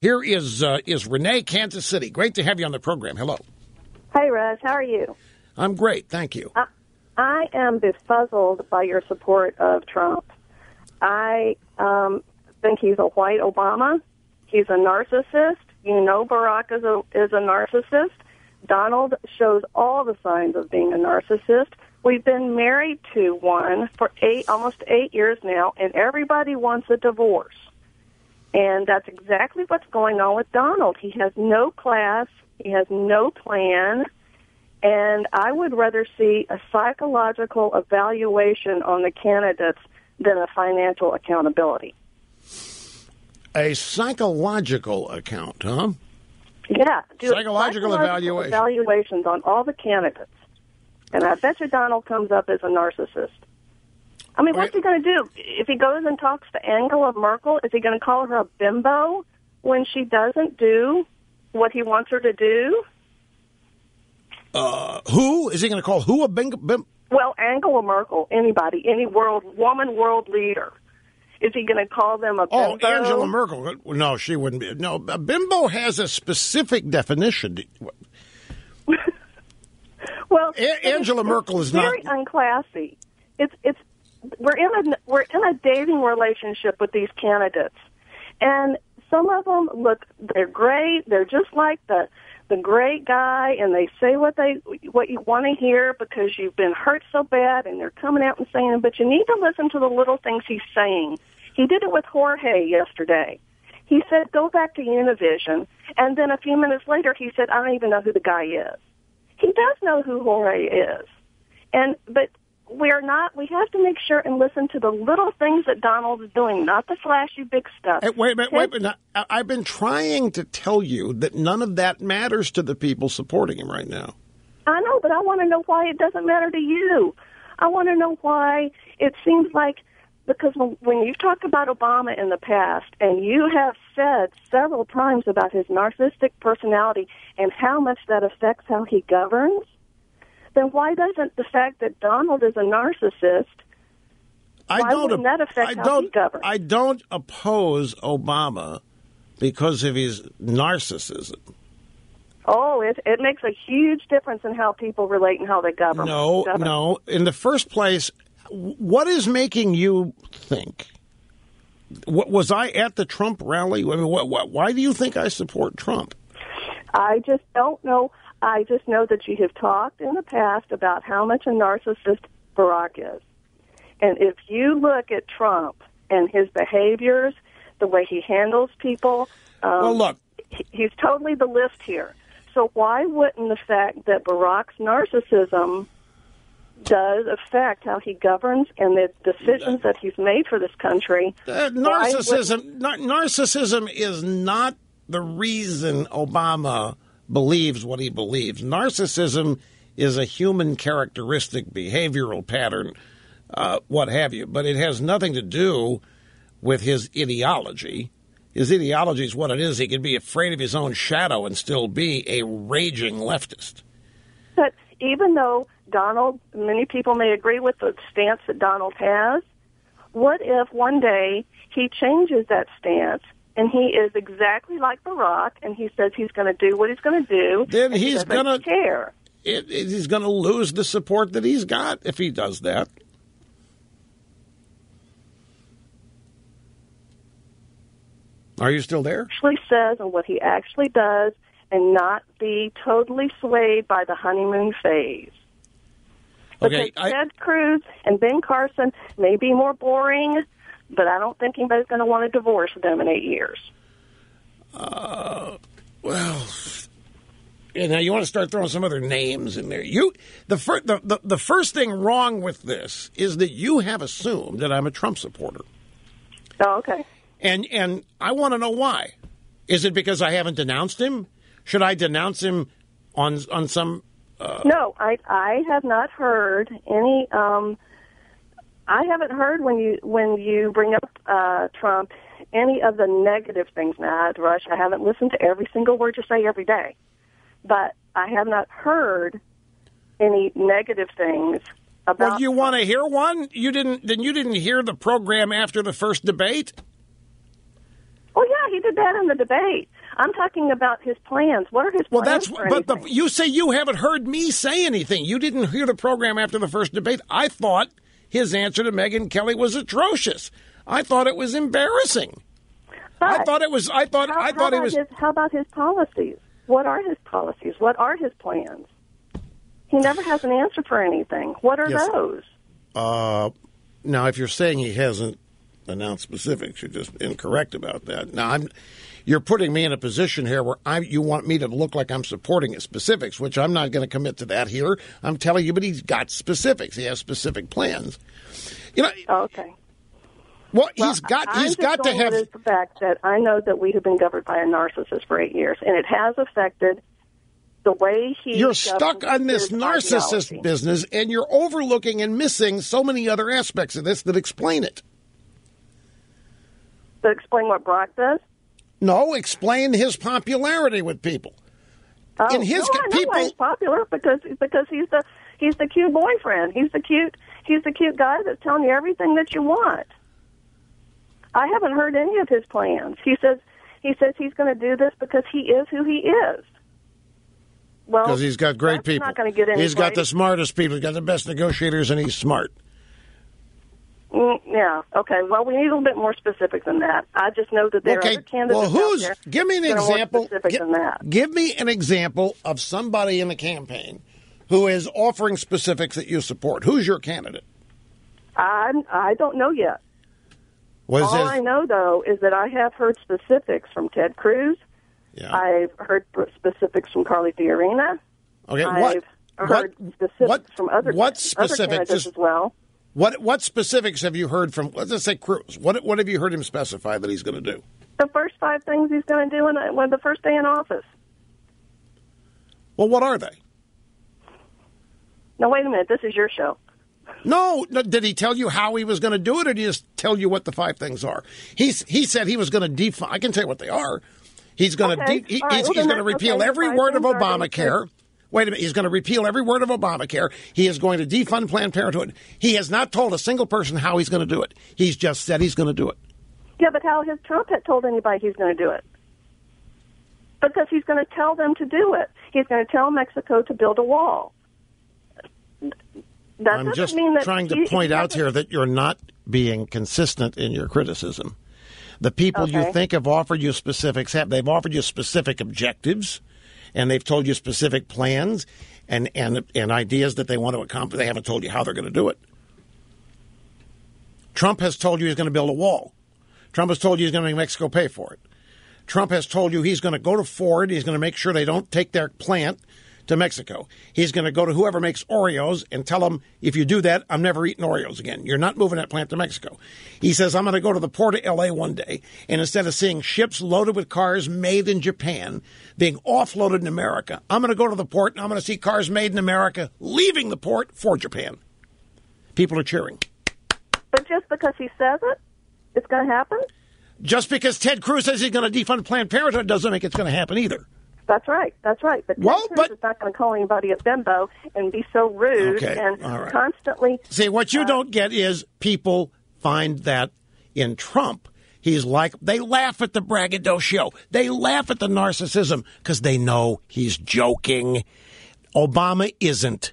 Here is Renee, Kansas City. Great to have you on the program. Hello. Hey, Russ. How are you? I'm great. Thank you. I am befuddled by your support of Trump. I think he's a white Obama. He's a narcissist. You know Barack is a narcissist. Donald shows all the signs of being a narcissist. We've been married to one for almost 8 years now, and everybody wants a divorce. And that's exactly what's going on with Donald. He has no class. He has no plan. And I would rather see a psychological evaluation on the candidates than a financial accountability. A psychological account, huh? Yeah. Psychological evaluation. Evaluations on all the candidates. And I bet you Donald comes up as a narcissist. I mean, what's he going to do? If he goes and talks to Angela Merkel, is he going to call her a bimbo when she doesn't do what he wants her to do? Who? Is he going to call who a bimbo? Well, Angela Merkel, anybody, any world leader. Is he going to call them a bimbo? Oh, Angela Merkel. No, she wouldn't be. No, a bimbo has a specific definition. Well, Angela Merkel is very unclassy. We're in a dating relationship with these candidates, and some of them they're great. They're just like the great guy, and they say what you want to hear because you've been hurt so bad, and they're coming out and saying, but you need to listen to the little things he's saying. He did it with Jorge yesterday. He said, go back to Univision, and then a few minutes later he said, I don't even know who the guy is. He does know who Jorge is. But we have to make sure and listen to the little things that Donald is doing, not the flashy big stuff. Hey, wait a minute. I've been trying to tell you that none of that matters to the people supporting him right now. I know, but I want to know why it doesn't matter to you. I want to know why it seems like, because when you've talked about Obama in the past, and you have said several times about his narcissistic personality and how much that affects how he governs, then why doesn't the fact that Donald is a narcissist, wouldn't that affect how he governs? I don't oppose Obama because of his narcissism. Oh, it makes a huge difference in how people relate and how they govern. No. In the first place, what is making you think? Was I at the Trump rally? I mean, why do you think I support Trump? I just don't know. I just know that you have talked in the past about how much a narcissist Barack is. And if you look at Trump and his behaviors, the way he handles people, well, look, he's totally the list here. So why wouldn't the fact that Barack's narcissism does affect how he governs and the decisions that he's made for this country? Narcissism is not the reason Obama believes what he believes. Narcissism is a human characteristic, behavioral pattern, what have you. But it has nothing to do with his ideology. His ideology is what it is. He can be afraid of his own shadow and still be a raging leftist. But even though Donald, many people may agree with the stance that Donald has, what if one day he changes that stance and he is exactly like Barack, and he says he's going to do what he's going to do? Then he's going to care. He's going to lose the support that he's got if he does that. Are you still there? Actually says and what he actually does, and not be totally swayed by the honeymoon phase. Okay, because Ted Cruz and Ben Carson may be more boring, but I don't think anybody's going to want to divorce them in 8 years. Well, yeah, now you want to start throwing some other names in there. The first thing wrong with this is that you have assumed that I'm a Trump supporter. Oh, okay. And I want to know why. Is it because I haven't denounced him? Should I denounce him on some? No, I have not heard any. I haven't heard when you bring up Trump any of the negative things. Now, Rush, I haven't listened to every single word you say every day, but I have not heard any negative things about. Well, you want to hear one? You didn't hear the program after the first debate? Oh, yeah, he did that in the debate. I'm talking about his plans. What are his plans? You say you haven't heard me say anything. You didn't hear the program after the first debate. I thought his answer to Megyn Kelly was atrocious. I thought it was embarrassing. But I thought it was. How about his policies? What are his policies? What are his plans? He never has an answer for anything. What are those? Now, if you're saying he hasn't announced specifics, you're just incorrect about that. Now, you're putting me in a position here where you want me to look like I'm supporting his specifics, which I'm not going to commit to that here. I'm telling you, but he's got specifics. He has specific plans. Okay. Well, he's got to have the fact that I know that we have been governed by a narcissist for 8 years, and it has affected the way You're stuck on this narcissist business, and you're overlooking and missing so many other aspects of this that explain it. To explain what Brock does? No, explain his popularity with people. Oh, I know why he's popular because he's the cute boyfriend. He's the cute guy that's telling you everything that you want. I haven't heard any of his plans. He says he's going to do this because he is who he is. Well, because he's got great people. Not going to get any He's got the smartest people. He's got the best negotiators, and he's smart. Yeah. Okay. Well, we need a little bit more specific than that. I just know that there are other candidates out there. Give me an example. Than that. Give me an example of somebody in the campaign who is offering specifics that you support. Who's your candidate? I don't know yet. All I know, though, is that I have heard specifics from Ted Cruz. Yeah. I've heard specifics from Carly Fiorina. Okay, I've heard specifics from other candidates as well. What specifics have you heard from, let's just say, Cruz? What have you heard him specify that he's going to do? The first 5 things he's going to do when the first day in office. Well, what are they? No, wait a minute. This is your show. No, did he tell you how he was going to do it, or did he just tell you what the 5 things are? He said he was going to define. I can tell you what they are. He's going to he's going to repeal every word of Obamacare. Wait a minute. He's going to repeal every word of Obamacare. He is going to defund Planned Parenthood. He has not told a single person how he's going to do it. He's just said he's going to do it. Yeah, but how has Trump told anybody he's going to do it? Because he's going to tell them to do it. He's going to tell Mexico to build a wall. I'm just trying to point out here that you're not being consistent in your criticism. The people you think have offered you specifics, they've offered you specific objectives, and they've told you specific plans and ideas that they want to accomplish. They haven't told you how they're going to do it. Trump has told you he's going to build a wall. Trump has told you he's going to make Mexico pay for it. Trump has told you he's going to go to Ford. He's going to make sure they don't take their plant to Mexico. He's going to go to whoever makes Oreos and tell them, if you do that, I'm never eating Oreos again. You're not moving that plant to Mexico. He says, I'm going to go to the port of L.A. one day, and instead of seeing ships loaded with cars made in Japan being offloaded in America, I'm going to go to the port, and I'm going to see cars made in America leaving the port for Japan. People are cheering. But just because he says it, it's going to happen? Just because Ted Cruz says he's going to defund Planned Parenthood doesn't make it's going to happen either. That's right. But Ted Cruz is not going to call anybody a bimbo and be so rude and constantly... See, what you don't get is people find that in Trump, he's like, they laugh at the braggadocio. They laugh at the narcissism because they know he's joking. Obama isn't.